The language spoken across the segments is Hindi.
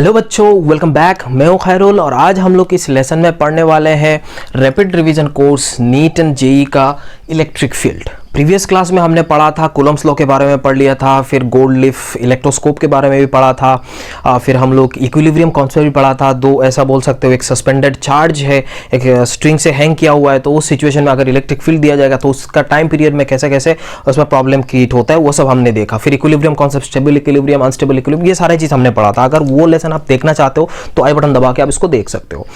हेलो बच्चों, वेलकम बैक। मैं हूं खैरुल और आज हम लोग इस लेसन में पढ़ने वाले हैं rapid revision course NEET and JEE का इलेक्ट्रिक फील्ड। प्रीवियस क्लास में हमने पढ़ा था कूलम्ब्स लॉ के बारे में पढ़ लिया था, फिर गोल्डलिफ इलेक्ट्रोस्कोप के बारे में भी पढ़ा था, फिर हम लोग इक्विलिब्रियम कॉन्सेप्ट भी पढ़ा था। दो ऐसा बोल सकते हो, एक सस्पेंडेड चार्ज है, एक स्ट्रिंग से हैंग किया हुआ है, तो उस सिचुएशन में अगर इलेक्ट्रिक फील्ड दिया जाएगा तो उसका टाइम पीरियड में कैसे कैसे उसमें प्रॉब्लम क्रिएट होता है वो सब हमने देखा। फिर equilibrium concept, stable equilibrium, unstable equilibrium, ये सारी चीज़ हमने पढ़ा था। अगर वो लेसन आप देखना चाहते हो तो आई बटन दबा के आप इसको देख सकते हो।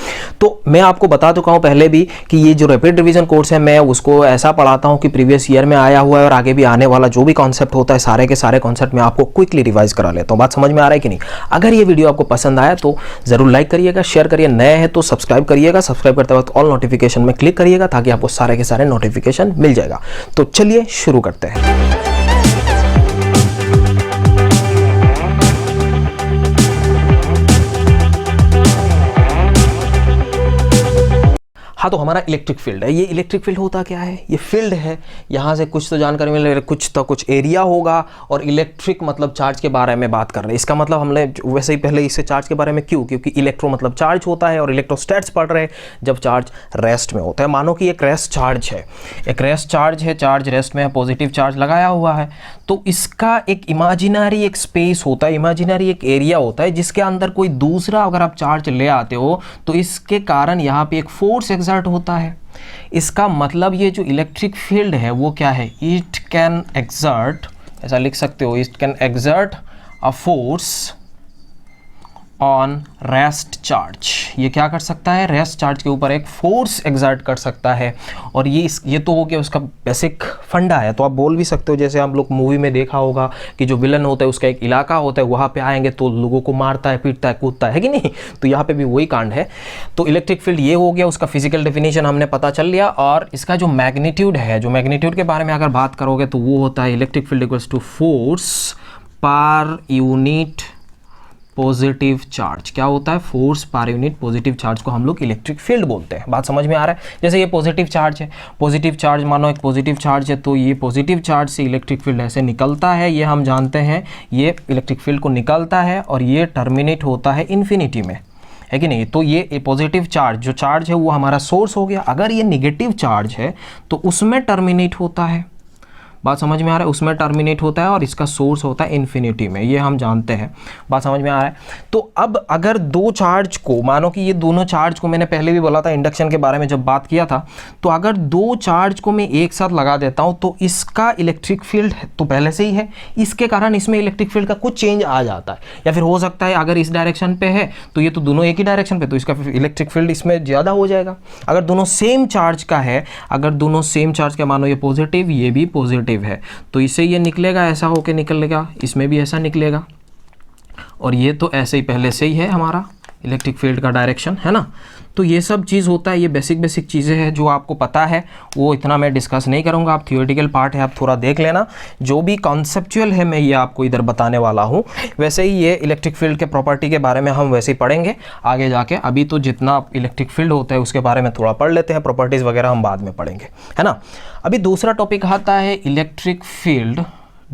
तो मैं आपको बता चुका हूँ पहले भी कि ये जो रैपिड रिवीजन कोर्स है मैं उसको ऐसा पढ़ाता हूँ कि प्रीवियस ईयर में आया हुआ है और आगे भी आने वाला जो भी कॉन्सेप्ट होता है सारे के सारे कॉन्सेप्ट में आपको क्विकली रिवाइज करा लेता हूँ। बात समझ में आ रहा है कि नहीं? अगर ये वीडियो आपको पसंद आया तो जरूर लाइक करिएगा, शेयर करिए, नए हैं तो सब्सक्राइब करिएगा, सब्सक्राइब करते वक्त ऑल नोटिफिकेशन में क्लिक करिएगा ताकि आपको सारे के सारे नोटिफिकेशन मिल जाएगा। तो चलिए शुरू करते हैं। हाँ, तो हमारा इलेक्ट्रिक फील्ड है। ये इलेक्ट्रिक फील्ड होता क्या है? ये फील्ड है, यहाँ से कुछ तो जानकारी मिल रही है, कुछ तो कुछ एरिया होगा और इलेक्ट्रिक मतलब चार्ज के बारे में बात कर रहे हैं। इसका मतलब हमने वैसे ही पहले इससे चार्ज के बारे में क्योंकि इलेक्ट्रो मतलब चार्ज होता है और इलेक्ट्रोस्टैट्स पढ़ रहे हैं जब चार्ज रेस्ट में होता है। मानो कि एक रेस्ट चार्ज है, एक रेस्ट चार्ज है, चार्ज रेस्ट में है, पॉजिटिव चार्ज लगाया हुआ है, तो इसका एक इमेजिनरी एक स्पेस होता है, इमेजिनरी एक एरिया होता है जिसके अंदर कोई दूसरा अगर आप चार्ज ले आते हो तो इसके कारण यहाँ पे एक फोर्स एग्जर्ट होता है। इसका मतलब ये जो इलेक्ट्रिक फील्ड है वो क्या है? इट कैन एक्सर्ट, ऐसा लिख सकते हो, it can exert a force on rest charge. ये क्या कर सकता है? रेस्ट चार्ज के ऊपर एक फोर्स एक्सर्ट कर सकता है। और ये तो हो गया उसका बेसिक फंडा है। तो आप बोल भी सकते हो जैसे हम लोग मूवी में देखा होगा कि जो विलन होता है उसका एक इलाका होता है, वहाँ पे आएंगे तो लोगों को मारता है, पीटता है, कूदता है कि नहीं? तो यहाँ पे भी वही कांड है। तो इलेक्ट्रिक फील्ड ये हो गया, उसका फिजिकल डेफिनेशन हमने पता चल लिया। और इसका जो मैग्नीट्यूड है, जो मैग्नीट्यूड के बारे में अगर बात करोगे तो वो होता है electric field equals to force per unit positive charge. क्या होता है? Force per unit positive charge को हम लोग इलेक्ट्रिक फील्ड बोलते हैं। बात समझ में आ रहा है? जैसे ये पॉजिटिव चार्ज है, पॉजिटिव चार्ज मानो एक पॉजिटिव चार्ज है, तो ये पॉजिटिव चार्ज से इलेक्ट्रिक फील्ड ऐसे निकलता है, ये हम जानते हैं, ये इलेक्ट्रिक फील्ड को निकलता है और ये टर्मिनेट होता है इन्फिनिटी में, है कि नहीं? तो ये पॉजिटिव चार्ज जो चार्ज है वो हमारा सोर्स हो गया। अगर ये निगेटिव चार्ज है तो उसमें टर्मिनेट होता है। बात समझ में आ रहा है? उसमें टर्मिनेट होता है और इसका सोर्स होता है इन्फिनिटी में, ये हम जानते हैं। बात समझ में आ रहा है? तो अब अगर दो चार्ज को, मानो कि ये दोनों चार्ज को, मैंने पहले भी बोला था इंडक्शन के बारे में जब बात किया था, तो अगर दो चार्ज को मैं एक साथ लगा देता हूं तो इसका इलेक्ट्रिक फील्ड तो पहले से ही है, इसके कारण इसमें इलेक्ट्रिक फील्ड का कुछ चेंज आ जाता है। या फिर हो सकता है अगर इस डायरेक्शन पे है तो ये तो दोनों एक ही डायरेक्शन पे, तो इसका इलेक्ट्रिक फील्ड इसमें ज़्यादा हो जाएगा। अगर दोनों सेम चार्ज का है, अगर दोनों सेम चार्ज का, मानो ये पॉजिटिव ये भी पॉजिटिव है, तो इससे ये निकलेगा, ऐसा होके निकलेगा, इसमें भी ऐसा निकलेगा, और ये तो ऐसे ही पहले से ही है हमारा इलेक्ट्रिक फील्ड का डायरेक्शन, है ना? तो ये सब चीज़ होता है, ये बेसिक चीज़ें हैं जो आपको पता है, वो इतना मैं डिस्कस नहीं करूँगा। आप थियोरेटिकल पार्ट है, आप थोड़ा देख लेना। जो भी कॉन्सेप्चुअल है मैं ये आपको इधर बताने वाला हूँ। वैसे ही ये इलेक्ट्रिक फील्ड के प्रॉपर्टी के बारे में हम वैसे ही पढ़ेंगे आगे जाके। अभी तो जितना इलेक्ट्रिक फील्ड होता है उसके बारे में थोड़ा पढ़ लेते हैं, प्रॉपर्टीज़ वगैरह हम बाद में पढ़ेंगे, है ना? अभी दूसरा टॉपिक आता है electric field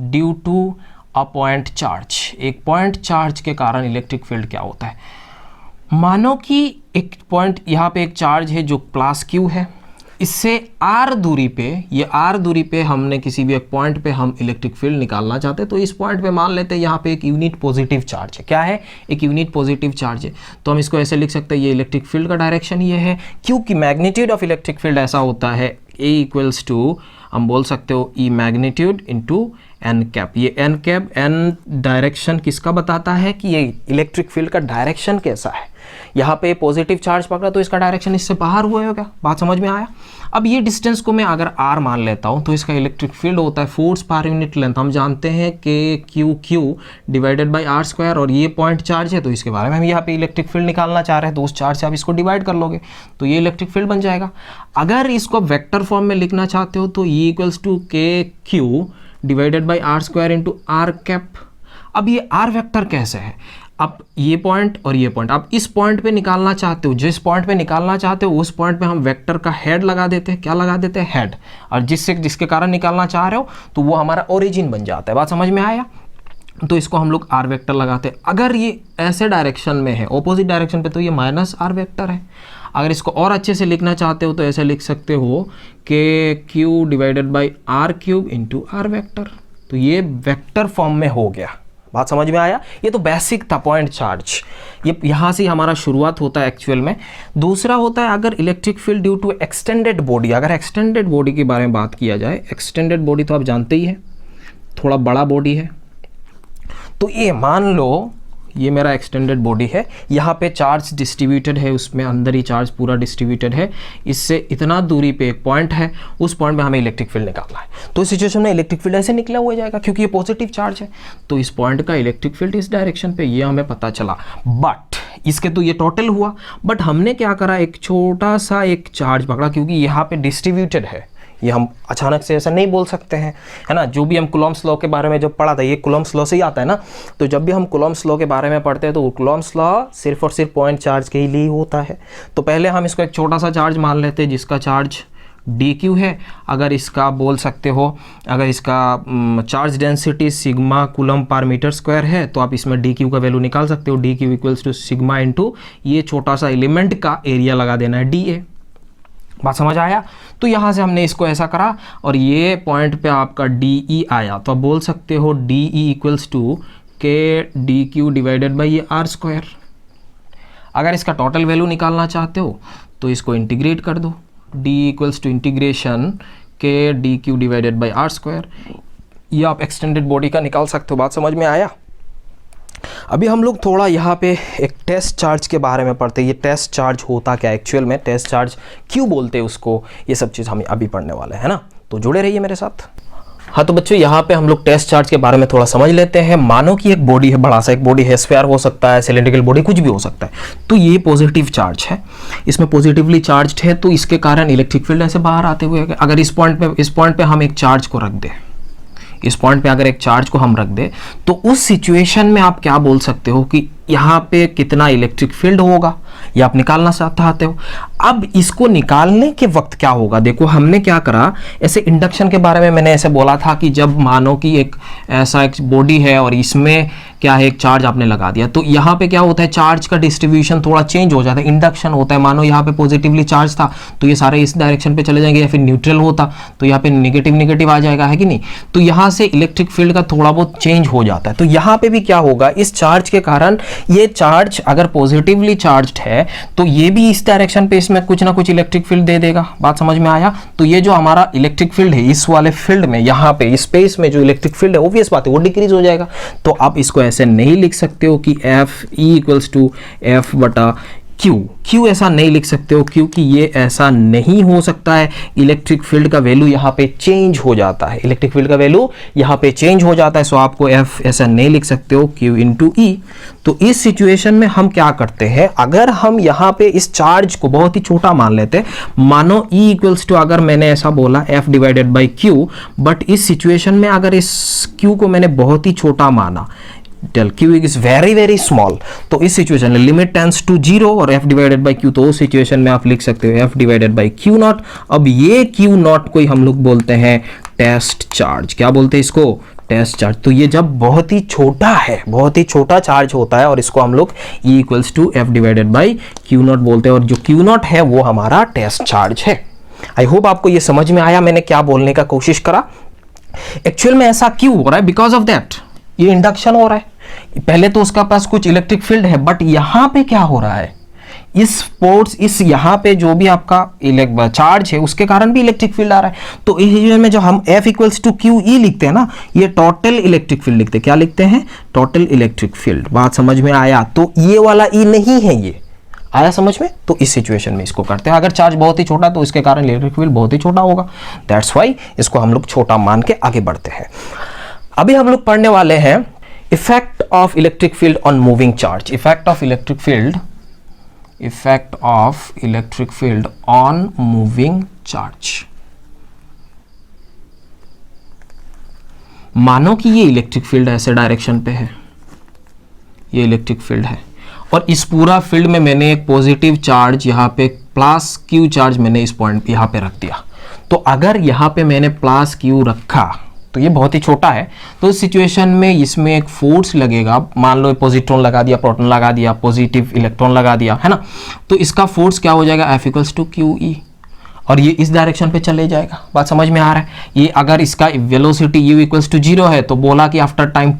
due to a point charge. एक पॉइंट चार्ज के कारण इलेक्ट्रिक फील्ड क्या होता है? मानो कि एक पॉइंट, यहाँ पे एक चार्ज है जो प्लस क्यू है, इससे आर दूरी पे, ये आर दूरी पे हमने किसी भी एक पॉइंट पे हम इलेक्ट्रिक फील्ड निकालना चाहते हैं। तो इस पॉइंट पे मान लेते हैं यहाँ पे एक यूनिट पॉजिटिव चार्ज है। क्या है? एक यूनिट पॉजिटिव चार्ज है। तो हम इसको ऐसे लिख सकते हैं, ये इलेक्ट्रिक फील्ड का डायरेक्शन ये है, क्योंकि मैग्नीट्यूड ऑफ इलेक्ट्रिक फील्ड ऐसा होता है ए इक्वल्स टू, हम बोल सकते हो ई मैग्नीट्यूड इंटू एन कैप। ये एन कैप, एन डायरेक्शन किसका बताता है कि ये इलेक्ट्रिक फील्ड का डायरेक्शन कैसा है। यहाँ पे पॉजिटिव चार्ज पकड़ा तो इसका डायरेक्शन इससे बाहर हुआ होगा। बात समझ में आया? अब ये डिस्टेंस को मैं अगर आर मान लेता हूँ तो इसका इलेक्ट्रिक फील्ड होता है फोर्स पर यूनिट लेंथ। हम जानते हैं कि q divided by r square, और ये पॉइंट चार्ज है तो इसके बारे में हम यहाँ पे इलेक्ट्रिक फील्ड निकालना चाह रहे हैं, तो उस चार्ज से आप इसको डिवाइड कर लोगे तो ये इलेक्ट्रिक फील्ड बन जाएगा। अगर इसको वेक्टर फॉर्म में लिखना चाहते हो तो E equals to k q divided by r square into r cap. अब ये आर वेक्टर कैसे है? अब ये पॉइंट और ये पॉइंट, आप इस पॉइंट पे निकालना चाहते हो, जिस पॉइंट पे निकालना चाहते हो उस पॉइंट पे हम वेक्टर का हेड लगा देते हैं। क्या लगा देते हैं? हेड। और जिसके कारण निकालना चाह रहे हो तो वो हमारा ओरिजिन बन जाता है। बात समझ में आया? तो इसको हम लोग आर वेक्टर लगाते हैं। अगर ये ऐसे डायरेक्शन में है, ऑपोजिट डायरेक्शन पे, तो ये माइनस आर वेक्टर है। अगर इसको और अच्छे से लिखना चाहते हो तो ऐसे लिख सकते हो कि q divided by r cube into r vector. तो ये वेक्टर फॉर्म में हो गया। बात समझ में आया? ये तो बेसिक था पॉइंट चार्ज। ये यहाँ से हमारा शुरुआत होता है एक्चुअल में। दूसरा होता है अगर electric field due to extended body. अगर एक्सटेंडेड बॉडी के बारे में बात किया जाए, एक्सटेंडेड बॉडी तो आप जानते ही हैं, थोड़ा बड़ा बॉडी है। तो ये मान लो ये मेरा एक्सटेंडेड बॉडी है, यहाँ पे चार्ज डिस्ट्रीब्यूटेड है, उसमें अंदर ही चार्ज पूरा डिस्ट्रीब्यूटेड है। इससे इतना दूरी पे एक पॉइंट है, उस पॉइंट में हमें इलेक्ट्रिक फील्ड निकालना है। तो इस सिचुएशन में इलेक्ट्रिक फील्ड ऐसे निकला हुआ जाएगा क्योंकि ये पॉजिटिव चार्ज है। तो इस पॉइंट का इलेक्ट्रिक फील्ड इस डायरेक्शन पे, ये हमें पता चला। बट इसके तो ये टोटल हुआ, बट हमने क्या करा, एक छोटा सा एक चार्ज पकड़ा क्योंकि यहाँ पे डिस्ट्रीब्यूटेड है। ये हम अचानक से ऐसा नहीं बोल सकते हैं, है ना। जो भी हम कूलॉम्स लॉ के बारे में जब पढ़ा था, ये कूलॉम्स लॉ से ही आता है ना। तो जब भी हम कूलॉम्स लॉ के बारे में पढ़ते हैं तो कूलॉम्स लॉ सिर्फ और सिर्फ पॉइंट चार्ज के लिए होता है। तो पहले हम इसको एक छोटा सा चार्ज मान लेते हैं जिसका चार्ज dq है। अगर इसका बोल सकते हो, अगर इसका charge density sigma coulomb per metre square है तो आप इसमें dq का वैल्यू निकाल सकते हो। dq equals to sigma into ये छोटा सा एलिमेंट का एरिया लगा देना है dA। बात समझ आया? तो यहाँ से हमने इसको ऐसा करा और ये पॉइंट पे आपका DE आया, तो आप बोल सकते हो DE इक्वल्स टू के DQ डिवाइडेड बाई ये R स्क्वायर। अगर इसका टोटल वैल्यू निकालना चाहते हो तो इसको इंटीग्रेट कर दो, D इक्वल्स टू इंटीग्रेशन के DQ divided by R square. ये आप एक्सटेंडेड बॉडी का निकाल सकते हो। बात समझ में आया? अभी हम लोग थोड़ा यहाँ पे एक टेस्ट चार्ज के बारे में पढ़ते हैं। ये टेस्ट चार्ज होता क्या एक्चुअल में, टेस्ट चार्ज क्यों बोलते हैं उसको, ये सब चीज़ हम अभी पढ़ने वाले हैं ना। तो जुड़े रहिए मेरे साथ। हाँ तो बच्चों, यहाँ पे हम लोग टेस्ट चार्ज के बारे में थोड़ा समझ लेते हैं। मानो कि एक बॉडी है, बड़ा सा एक बॉडी है, स्फीयर हो सकता है, सिलेंड्रिकल बॉडी, कुछ भी हो सकता है। तो ये पॉजिटिव चार्ज है, इसमें पॉजिटिवली चार्ज्ड है, तो इसके कारण इलेक्ट्रिक फील्ड ऐसे बाहर आते हुए, अगर इस पॉइंट पे हम एक चार्ज को रख दें, इस पॉइंट पे अगर एक चार्ज को हम रख दें, तो उस सिचुएशन में आप क्या बोल सकते हो कि यहाँ पे कितना इलेक्ट्रिक फील्ड होगा, ये आप निकालना चाहते हो। अब इसको निकालने के वक्त क्या होगा, देखो हमने क्या करा, ऐसे इंडक्शन के बारे में मैंने ऐसे बोला था कि जब मानो कि एक ऐसा एक बॉडी है और इसमें क्या है, एक चार्ज आपने लगा दिया, तो यहाँ पे क्या होता है, चार्ज का डिस्ट्रीब्यूशन थोड़ा चेंज हो जाता है, इंडक्शन होता है। मानो यहाँ पे पॉजिटिवली चार्ज था तो ये सारे इस डायरेक्शन पे चले जाएंगे, या फिर न्यूट्रल होता तो यहाँ पे नेगेटिव आ जाएगा, है कि नहीं। तो यहाँ से इलेक्ट्रिक फील्ड का थोड़ा बहुत चेंज हो जाता है। तो यहाँ पे भी क्या होगा, इस चार्ज के कारण ये चार्ज अगर पॉजिटिवली चार्ज्ड है तो ये भी इस डायरेक्शन पे इसमें कुछ ना कुछ इलेक्ट्रिक फील्ड दे देगा। बात समझ में आया? तो ये जो हमारा इलेक्ट्रिक फील्ड है, इस वाले फील्ड में, यहाँ पे स्पेस में जो इलेक्ट्रिक फील्ड है, ऑब्वियस बात है वो डिक्रीज हो जाएगा। तो आप इसको ऐसे नहीं लिख सकते हो कि F E equals to F बटा क्यू ऐसा नहीं लिख सकते हो, क्योंकि ये ऐसा नहीं हो सकता है। इलेक्ट्रिक फील्ड का वैल्यू यहाँ पे चेंज हो जाता है, इलेक्ट्रिक फील्ड का वैल्यू यहाँ पे चेंज हो जाता है। सो आपको एफ ऐसा नहीं लिख सकते हो, क्यू इंटू ई। तो इस सिचुएशन में हम क्या करते हैं, अगर हम यहाँ पे इस चार्ज को बहुत ही छोटा मान लेते हैं, मानो ई इक्वल्स टू, अगर मैंने ऐसा बोला F divided by Q, but इस सिचुएशन में अगर इस क्यू को मैंने बहुत ही छोटा माना, del q is very very small, तो इस सिचुएशन में लिमिट टेंड्स टू 0 और f डिवाइडेड बाई q, तो उस सिचुएशन में आप लिख सकते हो f divided by q not. अब ये q नॉट को ही हम लोग बोलते हैं टेस्ट चार्ज। क्या बोलते हैं इसको? Test charge. तो ये जब बहुत ही छोटा है, बहुत ही छोटा चार्ज होता है, और इसको हम लोग E equals to F divided by q naught बोलते हैं, और जो q नॉट है वो हमारा टेस्ट चार्ज है। आई होप आपको ये समझ में आया मैंने क्या बोलने का कोशिश करा। एक्चुअल में ऐसा क्यों हो रहा है, बिकॉज ऑफ दैट ये इंडक्शन हो रहा है। पहले तो उसका पास कुछ इलेक्ट्रिक फील्ड है, बट यहां पे क्या हो रहा है, इस पोर्ट्स, इस यहाँ पे जो भी आपका चार्ज है उसके कारण भी इलेक्ट्रिक फील्ड आ रहा है। तो इस में जो हम F equals to Q E लिखते हैं ना, ये टोटल इलेक्ट्रिक फील्ड लिखते हैं। क्या लिखते हैं? Total electric field. बात समझ में आया? तो ये वाला ई नहीं है, ये आया समझ में? तो इस सिचुएशन में इसको करते हैं। अगर चार्ज बहुत ही छोटा तो इसके कारण इलेक्ट्रिक फील्ड बहुत ही छोटा होगा, दैट्स वाई इसको हम लोग छोटा मान के आगे बढ़ते हैं। अभी हम लोग पढ़ने वाले हैं effect of electric field on moving charge. Effect of electric field on moving charge. मानो कि ये इलेक्ट्रिक फील्ड ऐसे डायरेक्शन पे है, ये इलेक्ट्रिक फील्ड है, और इस पूरा फील्ड में मैंने एक पॉजिटिव चार्ज यहाँ पे प्लस क्यू चार्ज मैंने इस पॉइंट पे यहाँ पे रख दिया। तो अगर यहाँ पे मैंने प्लस क्यू रखा, तो ये बहुत ही छोटा है। तो इस सिचुएशन में इसमें एक फोर्स लगेगा, मान लो पॉजिट्रॉन लगा दिया, प्रोटॉन लगा दिया, पॉजिटिव इलेक्ट्रॉन लगा दिया, है ना। तो इसका फोर्स क्या हो जाएगा, F equals to Q E, और ये इस डायरेक्शन पे चले जाएगा। बात समझ में आ रहा है। ये अगर इसका वेलोसिटी u इक्वल्स टू 0 है तो बोला कि आफ्टर टाइम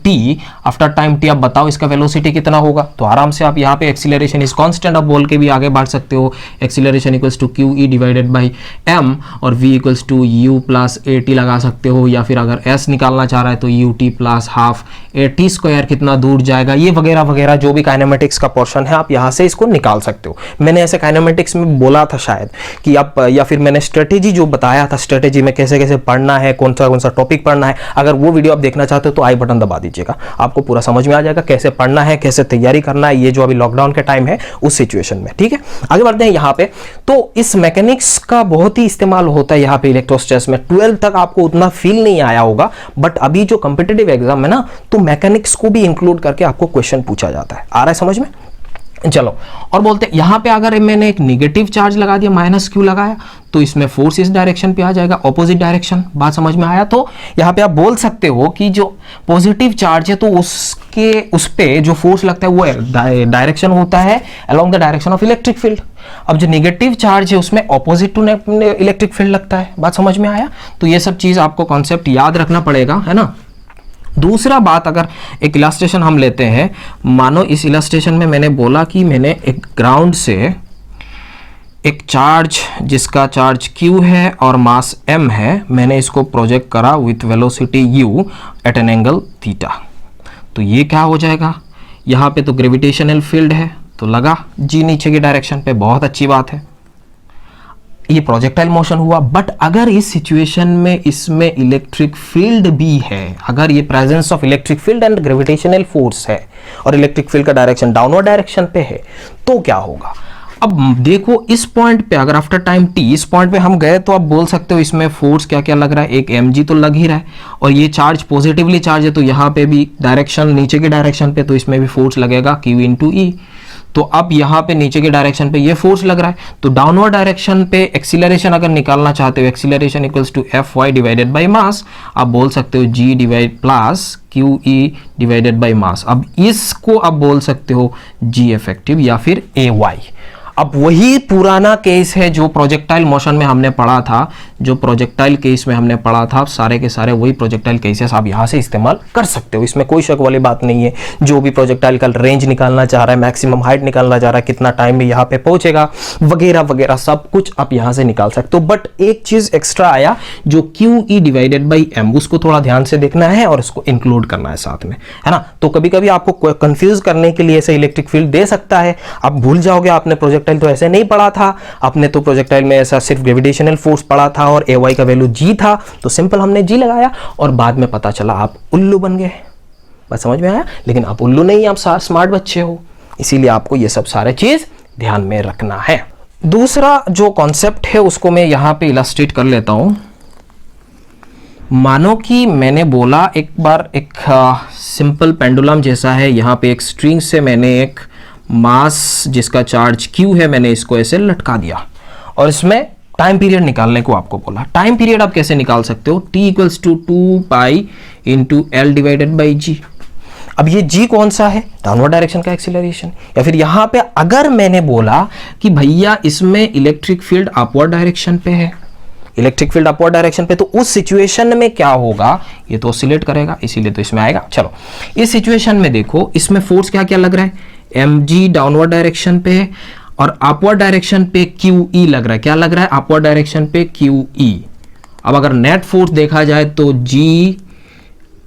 t आप बताओ इसका वेलोसिटी कितना होगा, तो आराम से आप यहाँ पे एक्सीलरेशन इज कांस्टेंट आप बोल के भी आगे बढ़ सकते हो। Acceleration equals to Q E divided by m, और v equals to u plus A T लगा सकते हो, या फिर अगर s निकालना चाह रहा है तो u t plus half A T square कितना दूर जाएगा, ये वगैरह वगैरह जो भी काइनेमेटिक्स का पोर्शन है आप यहाँ से इसको निकाल सकते हो। मैंने ऐसे काइनेमेटिक्स में बोला था शायद कि आप, या फिर मैंने स्ट्रेटेजी जो बताया था, स्ट्रेटेजी में कैसे कैसे पढ़ना है, कौन सा टॉपिक पढ़ना है, अगर वो वीडियो आप देखना चाहते हो तो आई बटन दबा दीजिएगा, आपको पूरा समझ में आ जाएगा कैसे पढ़ना है, कैसे तैयारी करना है, ये जो अभी लॉकडाउन के टाइम है उस सिचुएशन में। ठीक है, आगे बढ़ते हैं यहाँ पे। तो इस मैकेनिक्स का बहुत ही इस्तेमाल होता है यहाँ पे इलेक्ट्रोस्टैटिक्स में। 12 तक आपको उतना फील नहीं आया होगा, बट अभी जो कॉम्पिटिटिव एग्जाम है ना, तो मैकेनिक्स को भी इंक्लूड करके आपको क्वेश्चन पूछा जाता है। आ रहा है समझ में? चलो और बोलते हैं यहाँ पे अगर मैंने एक निगेटिव चार्ज लगा दिया, माइनस क्यू लगाया, तो इसमें फोर्स इस डायरेक्शन पे आ जाएगा, ऑपोजिट डायरेक्शन। बात समझ में आया? तो यहाँ पे आप बोल सकते हो कि जो पॉजिटिव चार्ज है तो उस पे जो फोर्स लगता है वो डायरेक्शन होता है along the direction of electric field. अब जो निगेटिव चार्ज है उसमें ऑपोजिट टू इलेक्ट्रिक फील्ड लगता है। बात समझ में आया? तो ये सब चीज आपको कॉन्सेप्ट याद रखना पड़ेगा, है ना। दूसरा बात, अगर एक इलस्ट्रेशन हम लेते हैं, मानो इस इलस्ट्रेशन में मैंने बोला कि मैंने एक ग्राउंड से एक चार्ज जिसका चार्ज q है और मास m है, मैंने इसको प्रोजेक्ट करा with velocity u at an angle theta. तो ये क्या हो जाएगा, यहाँ पे तो ग्रेविटेशनल फील्ड है तो लगा g नीचे की डायरेक्शन पे, बहुत अच्छी बात है, ये प्रोजेक्टाइल मोशन हुआ। बट अगर इस सिचुएशन में इसमें इलेक्ट्रिक फील्ड भी है, अगर ये presence of electric field and gravitational force है और इलेक्ट्रिक फील्ड का डायरेक्शन डाउनवर्ड डायरेक्शन पे है, तो क्या होगा। अब देखो इस पॉइंट पे अगर आफ्टर टाइम t इस पॉइंट पे हम गए तो आप बोल सकते हो इसमें फोर्स क्या क्या लग रहा है, एक mg तो लग ही रहा है, और ये चार्ज पॉजिटिवली चार्ज है तो यहाँ पे भी डायरेक्शन नीचे की डायरेक्शन पे, तो इसमें भी फोर्स लगेगा q इंटू ई। तो अब यहाँ पे नीचे की डायरेक्शन पे ये फोर्स लग रहा है, तो डाउनवर्ड डायरेक्शन पे एक्सीलरेशन अगर निकालना चाहते हो, acceleration equals to F Y divided by mass, आप बोल सकते हो g divide plus Q E divided by mass. अब इसको आप बोल सकते हो g इफेक्टिव या फिर ए वाई। अब वही पुराना केस है जो प्रोजेक्टाइल मोशन में हमने पढ़ा था, जो प्रोजेक्टाइल केस में हमने पढ़ा था, सारे के सारे वही प्रोजेक्टाइल केसेस आप यहाँ से इस्तेमाल कर सकते हो, इसमें कोई शक वाली बात नहीं है। जो भी प्रोजेक्टाइल का रेंज निकालना चाह रहा है, मैक्सिमम हाइट निकालना चाह रहा है, कितना टाइम में यहाँ पे पहुंचेगा वगैरह वगैरह सब कुछ आप यहाँ से निकाल सकते हो। बट एक चीज एक्स्ट्रा आया जो Q E divided by M, उसको थोड़ा ध्यान से देखना है और उसको इंक्लूड करना है साथ में, है ना। तो कभी कभी आपको कंफ्यूज करने के लिए ऐसे इलेक्ट्रिक फील्ड दे सकता है, आप भूल जाओगे आपने प्रोजेक्टाइल तो ऐसे नहीं पढ़ा था, आपने तो प्रोजेक्टाइल में ऐसा सिर्फ ग्रेविटेशनल फोर्स पढ़ा था और ए वाई का वैल्यू जी था, तो सिंपल हमने जी लगाया और बाद में पता चला आप उल्लू बन गए। बस समझ में आया? लेकिन आप उल्लू नहीं, आप स्मार्ट बच्चे हो, इसीलिए आपको ये सब सारे चीज ध्यान में रखना है। दूसरा जो कॉन्सेप्ट है उसको मैं यहां पे इलस्ट्रेट कर लेता हूं। मानो कि मैंने बोला एक बार एक सिंपल पेंडुलम जैसा है, यहां पे एक स्ट्रिंग से मैंने एक मास जिसका चार्ज q है मैंने इसको ऐसे लटका दिया और इसमें टाइम पीरियड निकालने को आपको बोला। टाइम पीरियड आप कैसे निकाल सकते हो, t equals to 2 pi into L divided by g. अब ये g कौन सा है, डाउनवर्ड डायरेक्शन का एक्सीलरेशन। या फिर यहां पे अगर मैंने बोला कि भैया इसमें इलेक्ट्रिक फील्ड अपवर्ड डायरेक्शन पे है, इलेक्ट्रिक फील्ड अपवर्ड डायरेक्शन पे, तो उस सिचुएशन में क्या होगा, ये तो ऑसिलेट करेगा, इसीलिए तो इसमें आएगा। चलो इस सिचुएशन में देखो इसमें फोर्स क्या क्या लग रहा है, mg डाउनवर्ड डायरेक्शन पे है और अपवर्ड डायरेक्शन पे QE लग रहा है। क्या लग रहा है, अपवर्ड डायरेक्शन पे QE। अब अगर नेट फोर्स देखा जाए तो G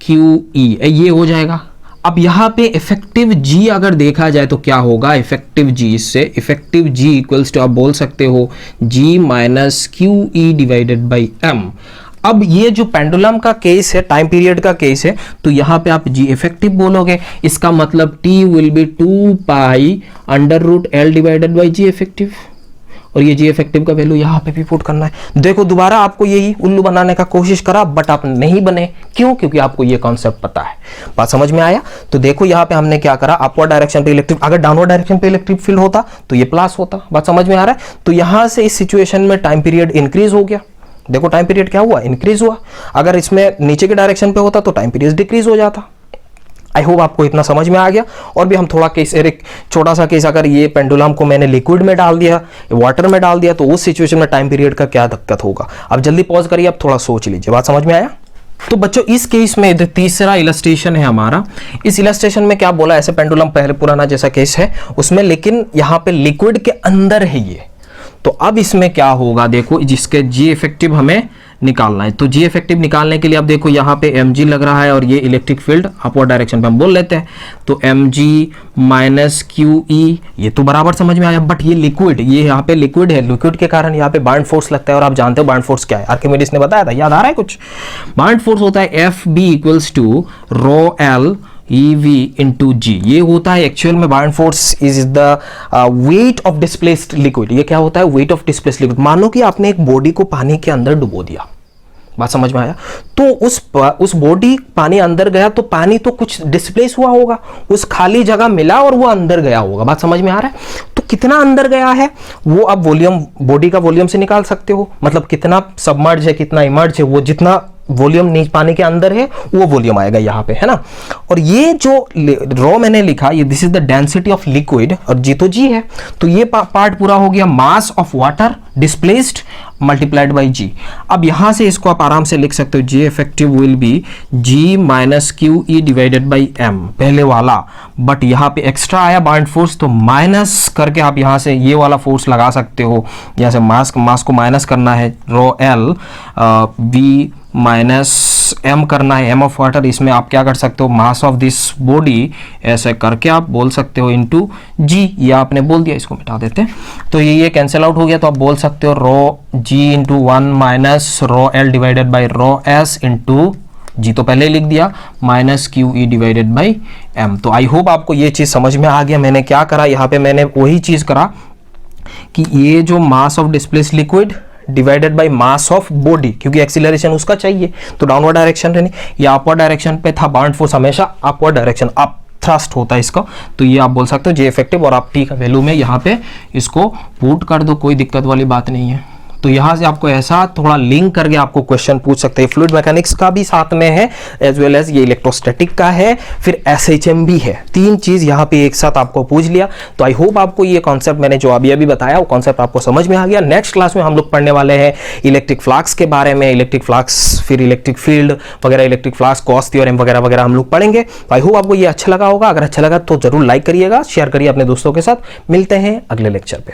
QE ये हो जाएगा। अब यहां पे इफेक्टिव G अगर देखा जाए तो क्या होगा, इफेक्टिव G, इससे इफेक्टिव G इक्वल्स टू आप बोल सकते हो G minus QE divided by M। अब ये जो पेंडुलम का केस है, टाइम पीरियड का केस है, तो यहाँ पे आप जी इफेक्टिव बोलोगे, इसका मतलब t will be 2 pi under root L divided by G effective, और ये जी इफेक्टिव का वैल्यू यहाँ पे भी पुट करना है। देखो दोबारा आपको यही उल्लू बनाने का कोशिश करा बट आप नहीं बने, क्यों? क्योंकि आपको ये कॉन्सेप्ट पता है। बात समझ में आया? तो देखो यहाँ पे हमने क्या करा, अपवर्ड डायरेक्शन पे इलेक्ट्रिक, अगर डाउनवर्ड डायरेक्शन पे इलेक्ट्रिक फील्ड होता तो ये प्लस होता। बात समझ में आ रहा है? तो यहाँ से इस सिचुएशन में टाइम पीरियड इंक्रीज हो गया, देखो टाइम पीरियड क्या हुआ, इंक्रीज हुआ। अगर इसमें नीचे के डायरेक्शन पे होता तो टाइम पीरियड डिक्रीज हो जाता। आई होप आपको इतना समझ में आ गया। और भी हम थोड़ा केस, एक छोटा सा केस, अगर ये पेंडुलम को मैंने लिक्विड में डाल दिया, वाटर में डाल दिया, तो उस सिचुएशन में टाइम पीरियड का क्या दिक्कत होगा। अब जल्दी पॉज करिए, अब थोड़ा सोच लीजिए, बात समझ में आया। तो बच्चों इस केस में तीसरा इलस्ट्रेशन है हमारा। इस इलस्ट्रेशन में क्या बोला, ऐसे पेंडुलम पहले पुराना जैसा केस है उसमें, लेकिन यहां पे लिक्विड के अंदर है ये। तो अब इसमें क्या होगा, देखो जिसके जी इफेक्टिव हमें निकालना है। तो जी इफेक्टिव निकालने के लिए अब देखो यहाँ पे mg लग रहा है और ये इलेक्ट्रिक फील्ड अपवर्ड डायरेक्शन पे हम बोल लेते हैं। तो mg माइनस क्यू ई, ये तो बराबर समझ में आया। बट ये लिक्विड, ये यहाँ पे लिक्विड है, लिक्विड के कारण यहाँ पे बाउंड फोर्स लगता है। और आप जानते हो बाउंड फोर्स क्या है, आर्किमिडीज ने बताया था, याद आ रहा है कुछ। बाउंड फोर्स होता है F B equals to rho L EV into g. ये होता है एक्चुअल में bound force is the weight of displaced liquid. ये क्या होता है, वेट ऑफ डिस्प्लेस्ड लिक्विड। मानो कि आपने एक बॉडी को पानी के अंदर डुबो दिया, बात समझ में आया। तो उस बॉडी पानी अंदर गया तो पानी तो कुछ डिस्प्लेस हुआ होगा, उस खाली जगह मिला और वो अंदर गया होगा, बात समझ में आ रहा है। तो कितना अंदर गया है वो अब वॉल्यूम, बॉडी का वॉल्यूम से निकाल सकते हो। मतलब कितना सबमर्ज है, कितना इमर्ज है, वो जितना वॉल्यूम नीचे पानी के अंदर है वो वॉल्यूम आएगा यहाँ पे, है ना। और ये जो रो मैंने लिखा, ये this is the density of liquid और जी तो जी है। तो ये पार्ट पूरा हो गया, mass of water displaced multiplied by g. अब यहां से इसको आप आराम से लिख सकते हो, g effective will be g minus q E divided by m, पहले वाला। बट यहाँ पे एक्स्ट्रा आया बाउंड फोर्स, तो माइनस करके आप यहां से ये वाला फोर्स लगा सकते हो। यहाँ से मास को माइनस करना है, rho L B minus M करना है, एम ऑफ वाटर। इसमें आप क्या कर सकते हो, मास ऑफ दिस बॉडी ऐसे करके आप बोल सकते हो इनटू जी। ये आपने बोल दिया, इसको मिटा देते हैं। तो ये कैंसिल आउट हो गया, तो आप बोल सकते हो rho g into 1 minus rho L divided by rho S into g, तो पहले लिख दिया, minus q E divided by m. तो आई होप आपको ये चीज समझ में आ गया। मैंने क्या करा यहाँ पे, मैंने वही चीज करा कि ये जो mass of displaced liquid divided by mass of body, क्योंकि एक्सीलरेशन उसका चाहिए तो डाउनवर्ड डायरेक्शन है, या अपवर्ड डायरेक्शन पे था। बाउंड फोर्स हमेशा अपवर्ड डायरेक्शन, अप थ्रस्ट होता है इसका। तो ये आप बोल सकते हो जे इफेक्टिव, और आप टी का वैल्यू में यहाँ पे इसको पुट कर दो, कोई दिक्कत वाली बात नहीं है। तो यहाँ से आपको ऐसा थोड़ा लिंक करके आपको क्वेश्चन पूछ सकते हैं। फ्लूइड मैकेनिक्स का भी साथ में है, एज वेल एज ये इलेक्ट्रोस्टैटिक का है, फिर एसएचएम भी है। तीन चीज यहाँ पे एक साथ आपको पूछ लिया। तो आई होप आपको ये कॉन्सेप्ट मैंने जो अभी बताया वो कॉन्सेप्ट आपको समझ में आ गया। नेक्स्ट क्लास में हम लोग पढ़ने वाले हैं इलेक्ट्रिक फ्लक्स के बारे में, इलेक्ट्रिक फ्लक्स, फिर इलेक्ट्रिक फील्ड वगैरह, इलेक्ट्रिक फ्लक्स, गॉस थ्योरम वगैरह वगैरह हम लोग पढ़ेंगे। तो आई होप आपको ये अच्छा लगा होगा। अगर अच्छा लगा तो जरूर लाइक करिएगा, शेयर करिए अपने दोस्तों के साथ। मिलते हैं अगले लेक्चर पे।